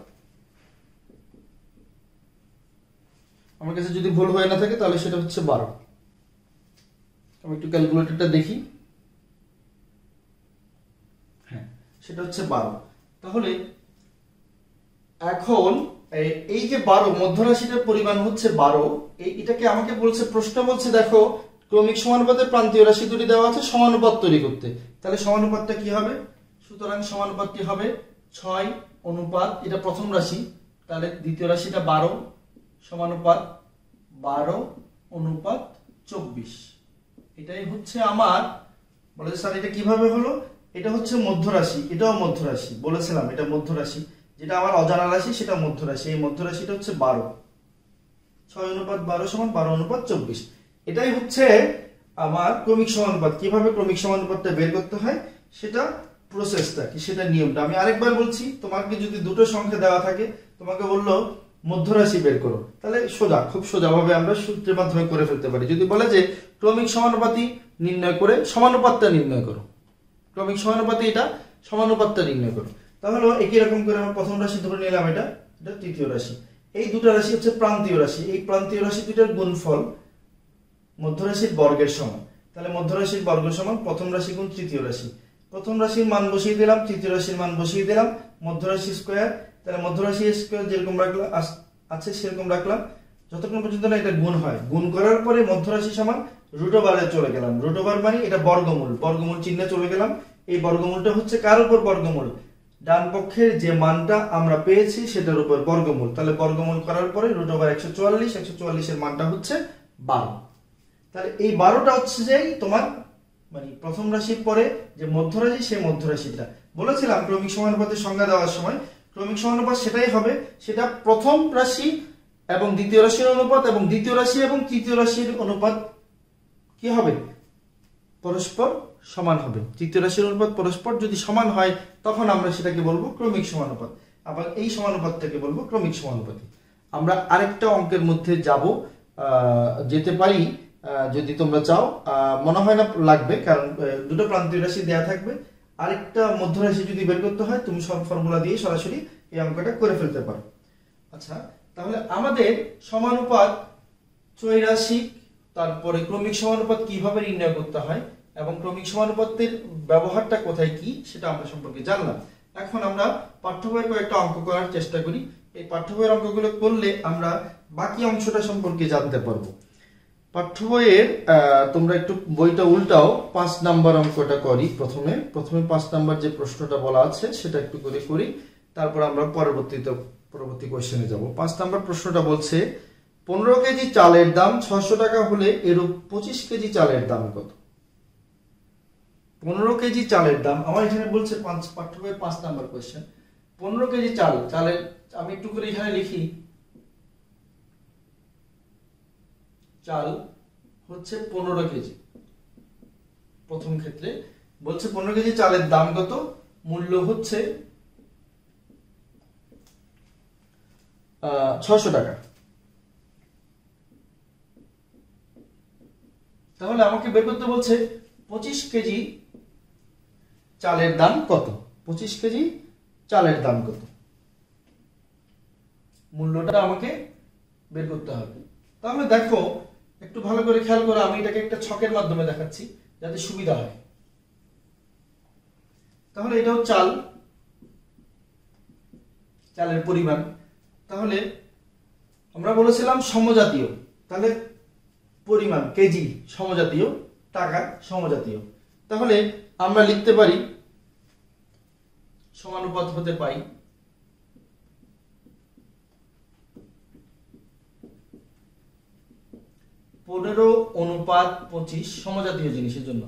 আমার কাছে যদি ভুল হয়ে না থাকে তাহলে সেটা হচ্ছে 12। আমি একটু ক্যালকুলেটরটা দেখি। হ্যাঁ, সেটা হচ্ছে 12। তাহলে এখন এই যে 12 মধ্য রাশিটার পরিমাণ হচ্ছে 12, এটাকে আমাকে বলছে, প্রশ্ন বলছে দেখো ক্রমিক সমানুপাতের প্রান্তীয় রাশি দুটি দেওয়া আছে সমানুপাত তৈরি করতে। তাহলে সমানুপাতটা কি হবে? সুতরাং সমানুপাতটি হবে 6 অনুপাত, এটা প্রথম রাশি, তাহলে দ্বিতীয় রাশিটা 12 সমানুপাত 12 অনুপাত 24। এটাই হচ্ছে আমার বলে। স্যার এটা কিভাবে হলো? এটা হচ্ছে মধ্য রাশি, এটাও মধ্য রাশি, বলেছিলাম এটা মধ্য রাশি, যেটা আমার অজানা রাশি সেটা মধ্য রাশি। এই মধ্য রাশিটা হচ্ছে 12, 6 অনুপাত 12 সমান 12 অনুপাত 24। এটাই হচ্ছে আমার ক্রমিক সমানুপাত। কিভাবে ক্রমিক সমানুপাতটা বের করতে হয় সেটা প্রসেসটা কি, সেটা নিয়মটা আমি আরেকবার বলছি। তোমাকে যদি দুটো সংখ্যা দেওয়া থাকে, তোমাকে বললো মধ্য রাশি বের করো, তাহলে সোজা, খুব সোজাভাবে আমরা সূত্রের মাধ্যমে করে ফেলতে পারি। যদি বলে যে ক্রমিক সমানুপাতি নির্ণয় করে সমানুপাতটা নির্ণয় করো, ক্রমিক সমানুপাতি এটা সমানুপাতটা নির্ণয় করো, তাহলে একই রকম করে আমরা প্রথম রাশি ধরে নিলাম, এটা তৃতীয় রাশি। এই দুটো রাশি হচ্ছে প্রান্তীয় রাশি। এই প্রান্তীয় রাশি দুটার গুণফল মধ্য রাশির বর্গের সমান। তাহলে মধ্য রাশির বর্গ সমান প্রথম রাশি গুণ তৃতীয় রাশি। প্রথম রাশির মান বসিয়ে দিলাম, তৃতীয় রাশির মান বসিয়ে দিলাম, মধ্য রাশি স্কয়ার। তাহলে মধ্য রাশি স্কয়ার যেরকম রাখলাম আছে সেরকম রাখলাম, যতক্ষণ পর্যন্ত না এটা গুণ হয়। গুণ করার পরে মধ্য রাশি সমান রুট ওভারে চলে গেলাম। রুট ওভার মানে এটা বর্গমূল, বর্গমূল চিহ্নে চলে গেলাম। এই বর্গমূলটা হচ্ছে কার উপর বর্গমূল? ডান পক্ষের যে মানটা আমরা পেয়েছি সেটার উপর বর্গমূল। তাহলে বর্গমূল করার পরে রুট ওভার 144, 144 এর মানটা হচ্ছে 12। তাহলে এই 12টা হচ্ছে যে তোমার মানে প্রথম রাশির পরে যে মধ্য রাশি, সেই মধ্য রাশিটা বলেছিলাম ক্রমিক সমানুপাতের সংজ্ঞা দেওয়ার সময়। ক্রমিক সমানুপাত সেটাই হবে, সেটা প্রথম রাশি এবং দ্বিতীয় রাশির অনুপাত, এবং দ্বিতীয় রাশি এবং তৃতীয় রাশির অনুপাত কি হবে? পরস্পর সমান হবে। তৃতীয় রাশির অনুপাত পরস্পর যদি সমান হয় তখন আমরা সেটাকে বলবো ক্রমিক সমানুপাত। আবার এই সমানুপাতটাকে বলবো ক্রমিক সমানুপাতি। আমরা আরেকটা অঙ্কের মধ্যে যেতে পারি যদি তোমরা চাও। মনে হয় না লাগবে, কারণ দুটো প্রান্তীয় রাশি দেয়া থাকবে। আরেকটা মধ্য রাশি যদি বের করতে হয় তুমি সব ফর্মুলা দিয়ে সরাসরি এই অঙ্কটা করে ফেলতে পারো। আচ্ছা, তাহলে আমাদের সমানুপাত ত্রৈরাশিক, তারপরে ক্রমিক সমানুপাত কিভাবে নির্ণয় করতে হয় এবং ক্রমিক সমানুপাতের ব্যবহারটা কোথায় কি সেটা আমরা সম্পর্কে জানলাম। এখন আমরা পাঠ্য বইয়ের কয়েকটা অঙ্ক করার চেষ্টা করি। এই পাঠ্য বইয়ের অঙ্কগুলো করলে আমরা বাকি অংশটা সম্পর্কে জানতে পারবো। পাঠ্য বইয়ের তোমরা একটু বইটা উল্টাও, 5 নাম্বার অঙ্কটা করি। প্রথমে 5 নাম্বার যে প্রশ্নটা বলা আছে সেটা একটু করে করি, তারপর আমরা পরবর্তী কোশ্চেনে যাব। 5 নাম্বার প্রশ্নটা বলছে 15 কেজি চালের দাম 600 টাকা হলে এরূপ 25 কেজি চালের দাম কত? 15 কেজি চালের দাম, আমার এখানে বলছে পাঠ্য বইয়ের 5 নাম্বার কোশ্চেন। 15 কেজি চালের আমি একটু করে এখানে লিখি, চাল হচ্ছে 15 কেজি। প্রথম ক্ষেত্রে বলছে 15 কেজি চালের দাম কত? মূল্য হচ্ছে 600 টাকা। তাহলে আমাকে বের করতে বলছে 25 কেজি চালের দাম কত? 25 কেজি চালের দাম কত? মূল্যটা আমাকে বের করতে হবে। তাহলে দেখো একটু ভালো করে খেয়াল করো, আমি এটাকে একটা ছকের মাধ্যমে দেখাচ্ছি যাতে সুবিধা হয়। তাহলে এটাও চালের পরিমাণ। তাহলে আমরা বলেছিলাম সমজাতীয়, তাহলে পরিমাণ কেজি সমজাতীয়, টাকা সমজাতীয়। তাহলে আমরা লিখতে পারি সমানুপাত হতে পাই 15:25 সমজাতীয় জিনিসের জন্য।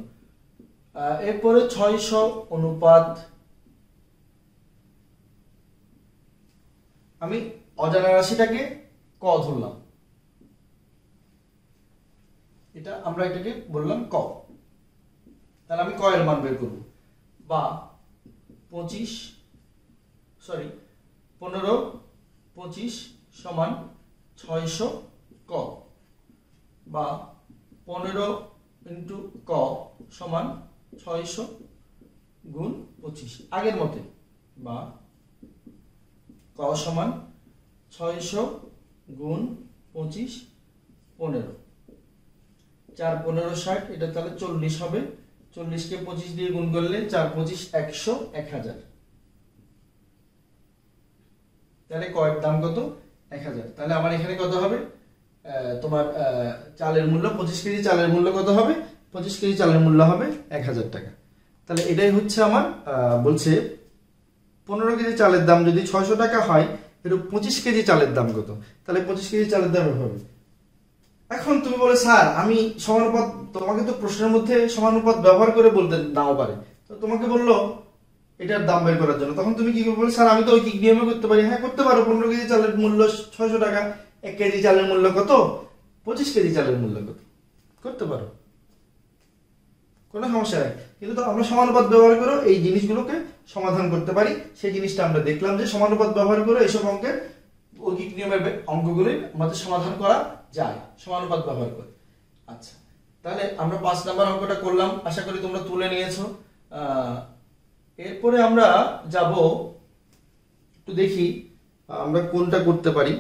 এরপরে 600 অনুপাত, আমি অজানা রাশিটাকে ক ধরলাম, এটা আমরা এটাকে বললাম ক, তাহলে আমি ক এর মান বের করব, বা 15:25 সমান 600 ক, বা 15 ইন্টু ক সমান 600 গুণ 25 আগের মতে, বা ক সমান 600 গুণ 25 15, 4 15 60, এটা তাহলে 40 হবে। 40 কে 25 দিয়ে গুণ করলে 4 25 100 1000, তাহলে কয়ের দাম কত? 1000। তাহলে আমার এখানে কত হবে? তোমার চালের মূল্য 25 কেজি চালের মূল্য কত হবে? 25 কেজি চালের মূল্য হবে 1000 টাকা। তাহলে এটাই হচ্ছে আমার বলছে 15 কেজি চালের দাম যদি 600 টাকা হয়, এর 25 কেজি চালের দাম কত? তাহলে 25 কেজি চালের দাম হবে। এখন তুমি বলে স্যার আমি সমানুপাত, তোমাকে তো প্রশ্নের মধ্যে সমানুপাত ব্যবহার করে বলতে নাও পারে, তো তোমাকে বললো এটার দাম বের করার জন্য, তখন তুমি কি করবে? স্যার আমি তো ঐকিক নিয়মে করতে পারি। হ্যাঁ করতে পারো। 15 কেজি চালের মূল্য 600 টাকা, 1 কেজি চালের মূল্য কত? 25 কেজি চালের মূল্য কত? করতে পারো, কোনো সমস্যা নেই। কিন্তু তো আমরা সমানুপাত ব্যবহার করে এই জিনিসগুলোকে সমাধান করতে পারি। সেই জিনিসটা আমরা দেখলাম যে সমানুপাত ব্যবহার করে এইসব অঙ্কের ঐকিক নিয়মের অঙ্কগুলি আমাদের সমাধান করা যায় সমানুপাত ব্যবহার করে। আচ্ছা, তাহলে আমরা 5 নাম্বার অঙ্কটা করলাম, আশা করি তোমরা তুলে নিয়েছো। এরপরে আমরা যাব একটু দেখি আমরা কোনটা করতে পারি।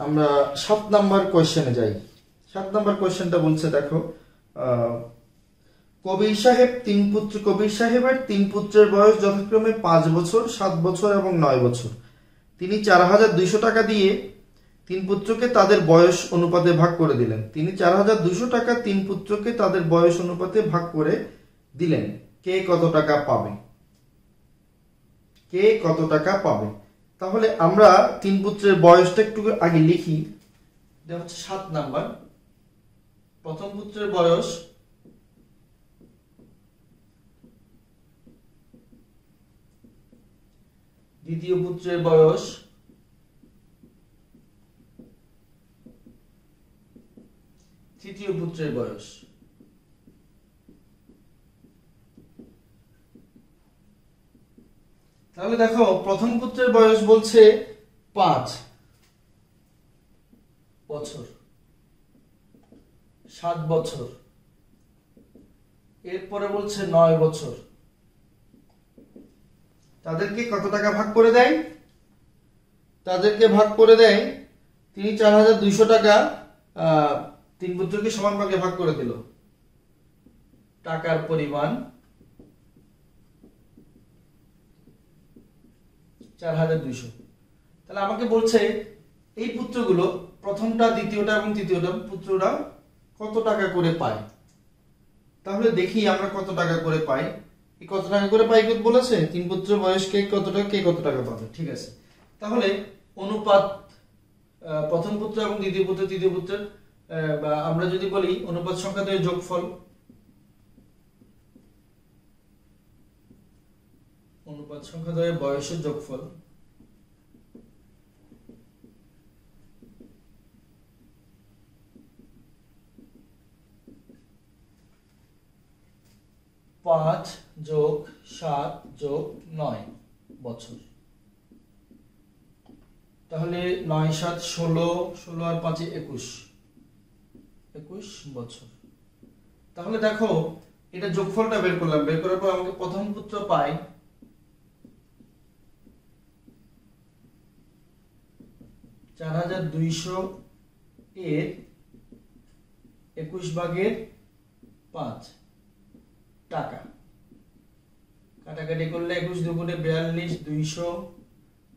আমরা 7 নাম্বার কোশ্চেনে যাই। 7 নাম্বার কোশ্চেনটা বলছে, দেখো, কবির সাহেবের 3 পুত্রের বয়স যথাক্রমে 5 বছর, 7 বছর এবং 9 বছর। তিনি 4200 টাকা দিয়ে 3 পুত্রকে তাদের বয়স অনুপাতে ভাগ করে দিলেন। তিনি 4200 টাকা 3 পুত্রকে তাদের বয়স অনুপাতে ভাগ করে দিলেন। কে কত টাকা পাবে? কে কত টাকা পাবে? তাহলে আমরা 3 পুত্রের বয়সটা একটু আগে লিখি। এটা হচ্ছে 7 নাম্বার। প্রথম পুত্রের বয়স দ্বিতীয় পুত্রের বয়স, তৃতীয় পুত্রের বয়স। তাহলে দেখো প্রথম পুত্রের বয়স বলছে 5 বছর, 7 বছর, এরপরে বলছে 9 বছর। তাদেরকে কত টাকা ভাগ করে দেয়? তাদেরকে ভাগ করে দেয়, তিনি 4200 টাকা 3 পুত্রকে সমান ভাগে ভাগ করে দিল। টাকার পরিমাণ 4200। তাহলে আমাকে বলছে এই পুত্রগুলো, প্রথমটা, দ্বিতীয়টা এবং তৃতীয়টা পুত্ররা কত টাকা করে পায়। তাহলে দেখি আমরা কত টাকা করে পাই। কত টাকা করে পাই বলেছে, 3 পুত্রের বয়স কে কত টাকা পাবে। ঠিক আছে, তাহলে অনুপাত প্রথম পুত্র এবং দ্বিতীয় পুত্র, তৃতীয় পুত্রের, বা আমরা যদি বলি অনুপাত সংখ্যা দ্বয়ের যোগফল, অনুপাত সংখ্যা দ্বয়ের বয়সের যোগফল, পাঁচ যোগ 7 যোগ 9 বছর। তাহলে 9 7 16, 16 আর 5 21 বছর। তাহলে দেখো এটা যোগফলটা বের করলাম, বের করার পর আমাকে প্রথম পুত্র পাই 4200 এর 21/5 টাকা। কাটাকাটি করলে 21 দুগুণে 42, 200,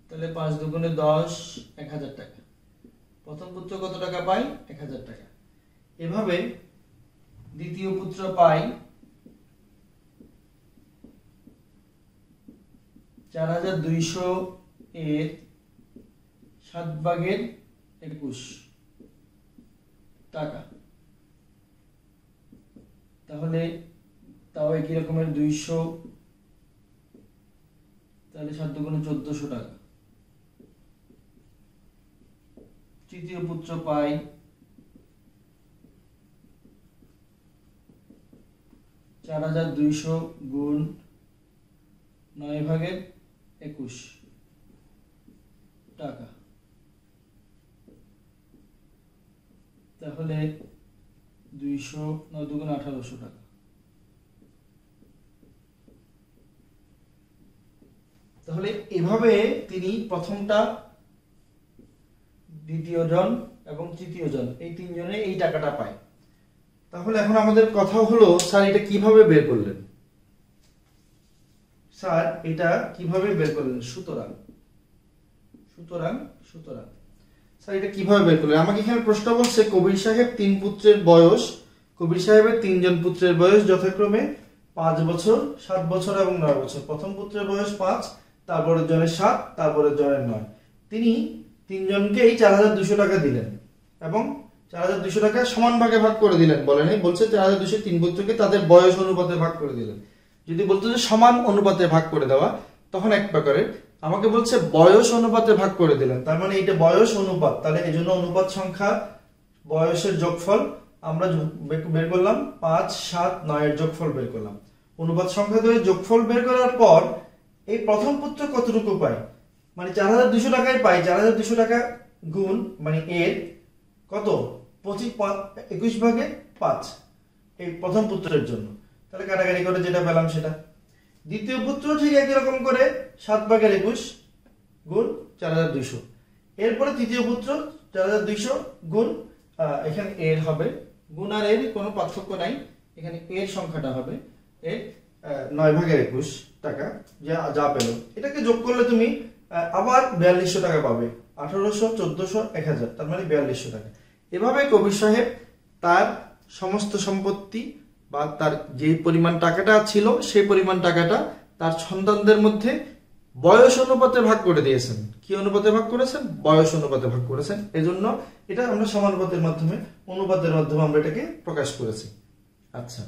তাহলে 5 দুগুণে 10, 1000 টাকা। প্রথম পুত্র কত টাকা পাই? 1000 টাকা। এভাবে দ্বিতীয় পুত্র পাই 4200 এর 7/21 টাকা। তাহলে তাও একই রকমের 200, তাহলে 7 দুগুণে 1400 টাকা। তৃতীয় পুত্র পাই 4200 গুণ 9/21 টাকা। তাহলে 200 9 দুগুণ 1800 টাকা। তাহলে এভাবে তিনি প্রথমটা, দ্বিতীয় জন এবং তৃতীয় জন এই তিনজনে এই টাকাটা পায়। তাহলে এখন আমাদের কথা হলো, স্যার এটা কিভাবে বের করলেন? স্যার এটা কিভাবে বের করলেন? সুতরাং স্যার এটা কিভাবে বের করলেন? আমাকে এখানে প্রশ্ন বলছে কবির সাহেব 3 পুত্রের বয়স, কবির সাহেবের 3 জন পুত্রের বয়স যথাক্রমে 5 বছর, 7 বছর এবং 9 বছর। প্রথম পুত্রের বয়স 5, তারপরের জনের 7, তারপরের জনের 9। তিনি তিনজনকেই 4200 টাকা দিলেন এবং 4200 টাকা সমান ভাগে ভাগ করে দিলেন। বলেন এই বলছে 4200 3 পুত্রকে তাদের বয়স অনুপাতে ভাগ করে দিলেন। যদি বলতো যে সমান অনুপাতে ভাগ করে দেওয়া, তখন এক প্রকারের। আমাকে বলছে বয়স অনুপাতে ভাগ করে দিলেন, তার মানে এটা বয়স অনুপাত, তাহলে এই জন্য অনুপাত সংখ্যা বয়সের যোগফল আমরা বের করলাম, 5 7 9 এর যোগফল বের করলাম। অনুপাত সংখ্যা ধরে যোগফল বের করার পর এই প্রথম পুত্র কতটুকু পায়, মানে 4200 টাকায় পাই। 4200 টাকা গুণ মানে এর কত 21/5 এই প্রথম পুত্রের জন্য। তাহলে কাটাকাটি করে যেটা পেলাম সেটা। দ্বিতীয় পুত্র ঠিক একই রকম করে 7/21 গুণ 4200। এরপরে তৃতীয় পুত্র 4200 গুণ এখানে এর হবে, গুণ আর এর কোনো পার্থক্য নাই, এখানে এর সংখ্যাটা হবে এর 9/21 টাকা যা পেল। এটাকে যোগ করলে তুমি আবার 4200 টাকা পাবে, 1800 1400 1000, তার মানে 4200 টাকা। এভাবে কবির সাহেব তার সমস্ত সম্পত্তি বা তার যে পরিমাণ টাকাটা ছিল সেই পরিমাণ টাকাটা তার সন্তানদের মধ্যে বয়স অনুপাতে ভাগ করে দিয়েছেন। কি অনুপাতে ভাগ করেছেন? বয়স অনুপাতে ভাগ করেছেন। এজন্য এটা আমরা সমানুপাতের মাধ্যমে, অনুপাতের মাধ্যমে আমরা এটাকে প্রকাশ করেছি। আচ্ছা,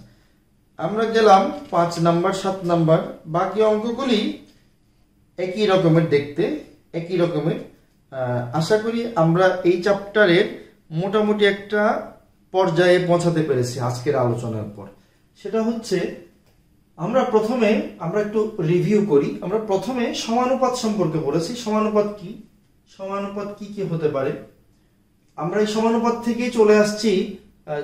আমরা গেলাম 5 নাম্বার 7 নাম্বার। বাকি অঙ্কগুলি একই রকমের দেখতে, একই রকমের। আশা করি আমরা এই চ্যাপ্টারের মোটামুটি একটা পর্যায়ে পৌঁছাতে পেরেছি আজকের আলোচনার পর। সেটা হচ্ছে আমরা একটু রিভিউ করি। আমরা প্রথমে সমানুপাত সম্পর্কে পড়েছি। সমানুপাত কি, সমানুপাত কি কি হতে পারে। আমরা এই সমানুপাত থেকেই চলে আসছি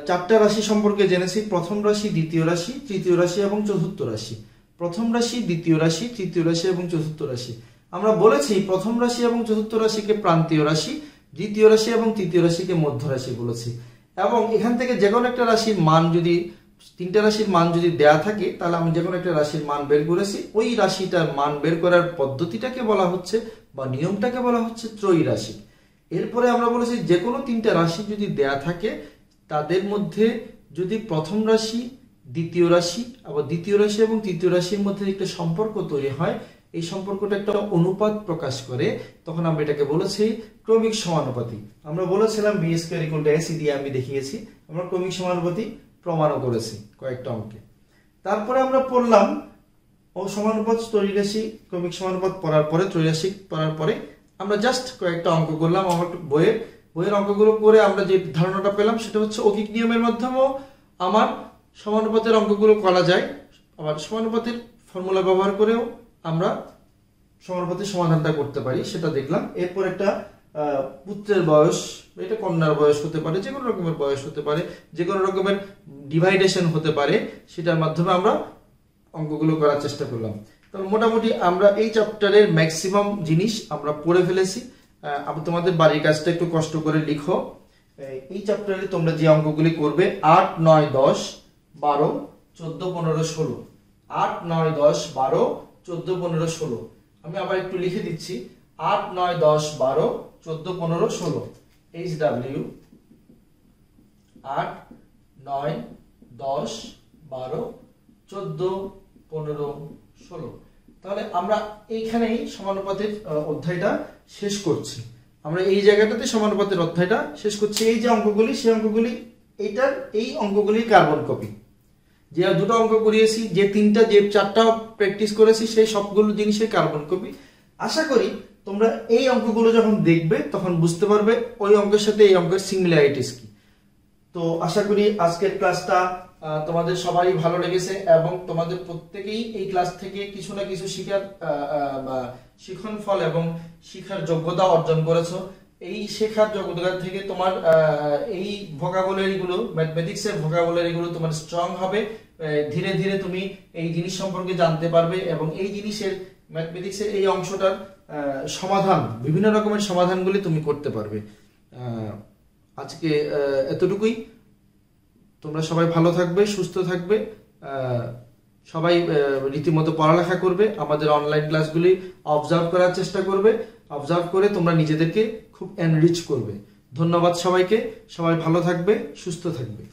4টা রাশি সম্পর্কে জেনেছি। প্রথম রাশি, দ্বিতীয় রাশি, তৃতীয় রাশি এবং চতুর্থ রাশি। প্রথম রাশি, দ্বিতীয় রাশি, তৃতীয় রাশি এবং চতুর্থ রাশি। আমরা বলেছি প্রথম রাশি এবং চতুর্থ রাশিকে প্রান্তীয় রাশি, দ্বিতীয় রাশি এবং তৃতীয় রাশিকে মধ্য রাশি বলেছি। এবং এখান থেকে যে কোনো একটা রাশির মান যদি, 3টা রাশির মান যদি দেয়া থাকে, তাহলে আমি যে কোনো একটা রাশির মান বের করেছি। ওই রাশিটার মান বের করার পদ্ধতিটাকে বলা হচ্ছে বা নিয়মটাকে বলা হচ্ছে ত্রয়ী রাশি। এরপরে আমরা বলেছি যে কোনো 3টা রাশি যদি দেয়া থাকে, তাদের মধ্যে যদি প্রথম রাশি, দ্বিতীয় রাশি, আবার দ্বিতীয় রাশি এবং তৃতীয় রাশির মধ্যে একটা সম্পর্ক তৈরি হয়, এই সম্পর্কটা একটা অনুপাত প্রকাশ করে, তখন আমরা এটাকে বলেছি ক্রমিক সমানুপাতি। আমরা বলেছিলাম B square equal to AC দিয়ে আমি দেখিয়েছি। আমরা ক্রমিক সমানুপাতি প্রমাণও করেছি কয়েকটা অঙ্কে। তারপরে আমরা পড়লাম সমানুপাত, ত্রয়ী রাশি, ক্রমিক সমানুপাত পড়ার পরে, ত্রয়ী রাশি পড়ার পরে আমরা জাস্ট কয়েকটা অঙ্ক করলাম। আমার বইয়ের অঙ্কগুলো করে আমরা যে ধারণাটা পেলাম সেটা হচ্ছে অকিক নিয়মের মাধ্যমেও আমার সমানুপাতের অঙ্কগুলো করা যায়। আবার সমানুপাতের ফর্মুলা ব্যবহার করেও আমরা সমানুপাতের সমাধানটা করতে পারি, সেটা দেখলাম। এরপর একটা পুত্রের বয়স, এটা কন্যার বয়স হতে পারে, যে কোনো রকমের বয়স হতে পারে, যে কোনো রকমের ডিভাইডেশন হতে পারে, সেটার মাধ্যমে আমরা অঙ্কগুলো করার চেষ্টা করলাম। তবে মোটামুটি আমরা এই চ্যাপ্টারের ম্যাক্সিমাম জিনিস আমরা পড়ে ফেলেছি। তোমাদের বাড়ির কাজটা একটু কষ্ট করে লিখো। এই চ্যাপ্টারে তোমরা যে অঙ্কগুলি করবে 8 9 10 12 14 15 16, 8 9 10 12 14 15 16। আমি আবার একটু লিখে দিচ্ছি, 8 9 10 12 14 15 16। HW 8 9 10 12 14 15 16। তাহলে আমরা এইখানেই সমানুপাতের অধ্যায়টা শেষ করছি। আমরা এই জায়গাটাতে সমানুপাতের অধ্যায়টা শেষ করছি। এই যে অঙ্কগুলি, সেই অঙ্কগুলি এই অঙ্কগুলির কার্বন কপি। যে দুটো অঙ্ক করিয়েছি, যে তিনটা যে চারটা প্র্যাকটিস করেছি, সেই সবগুলো জিনিসের কার্বন কপি। আশা করি তোমরা এই অঙ্কগুলো যখন দেখবে তখন বুঝতে পারবে ওই অঙ্কের সাথে এই অঙ্কের সিমিলারিটিস কি। তো আশা করি আজকের ক্লাসটা তোমাদের সবারই ভালো লেগেছে এবং তোমাদের প্রত্যেকেই এই ক্লাস থেকে কিছু না কিছু শিখার বা শিখন ফল এবং শিখার যোগ্যতা অর্জন করেছো। এই শেখার যোগ্যতা থেকে তোমার এই ভোকাবুলারি গুলো, ম্যাথমেটিক্স এর ভোকাবুলারি গুলো তোমার স্ট্রং হবে। ধীরে ধীরে তুমি এই জিনিস সম্পর্কে জানতে পারবে এবং এই জিনিসের ম্যাথমেটিক্স এর এই অংশটার সমাধান, বিভিন্ন রকমের সমাধানগুলি তুমি করতে পারবে। আজকে এতটুকুই। তোমরা সবাই ভালো থাকবে, সুস্থ থাকবে, সবাই রীতিমতো পড়ালেখা করবে, আমাদের অনলাইন ক্লাসগুলি অবজার্ভ করার চেষ্টা করবে, অবজার্ভ করে তোমরা নিজেদেরকে খুব এনরিচ করবে। ধন্যবাদ সবাইকে, সবাই ভালো থাকবে, সুস্থ থাকবে।